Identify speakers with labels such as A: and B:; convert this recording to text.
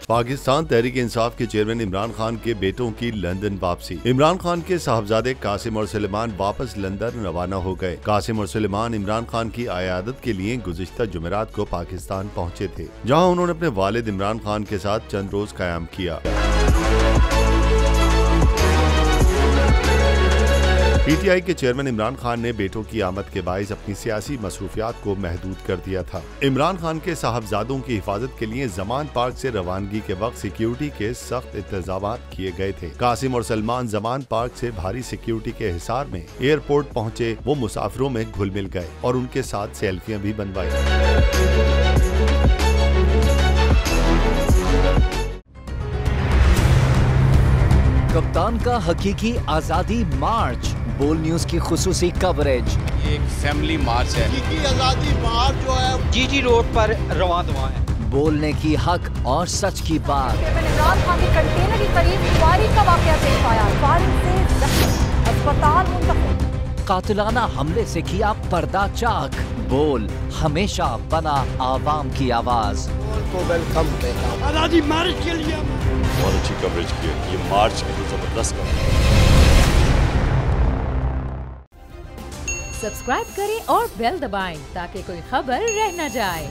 A: पाकिस्तान तहरीक इंसाफ के चेयरमैन इमरान खान के बेटों की लंदन वापसी। इमरान खान के साहबजादे कासिम और सुलेमान वापस लंदन रवाना हो गए। कासिम और सुलेमान इमरान खान की आयादत के लिए गुज़िश्ता जुमेरात को पाकिस्तान पहुंचे थे, जहां उन्होंने अपने वालिद इमरान खान के साथ चंद रोज क़याम किया। पीटीआई के चेयरमैन इमरान खान ने बेटों की आमद के बाइस अपनी सियासी मसरूफियात को महदूद कर दिया था। इमरान खान के साहबजादों की हिफाजत के लिए जमान पार्क से रवानगी के वक्त सिक्योरिटी के सख्त इंतजाम किए गए थे। कासिम और सलमान जमान पार्क से भारी सिक्योरिटी के हिसार में एयरपोर्ट पहुंचे। वो मुसाफिरों में घुल मिल गए और उनके साथ सेल्फियां भी बनवाई।
B: कप्तान का हकीकी आजादी मार्च, बोल न्यूज की खुसूसी कवरेज।
C: ये एक फैमिली मार्च है।
D: हकीकी आजादी मार्च जो है
C: जीटी रोड पर रवां दवा है।
B: बोलने की हक और सच की बात।
E: इमरान खान के कंटेनर के करीब फायरिंग का वाकया पेश आया। फायरिंग से जख्मी, अस्पताल मुंतकिल।
B: कातिलाना हमले से किया पर्दा चाक। बोल हमेशा बना आवाम की आवाज।
D: को वेलकम देता हूं।
F: आजादी मार्च के लिए
G: बहुत अच्छी कवरेज की है। ये मार्च की जबरदस्त कवरेज।
H: सब्सक्राइब करें और बेल दबाएं ताकि कोई खबर रह न जाए।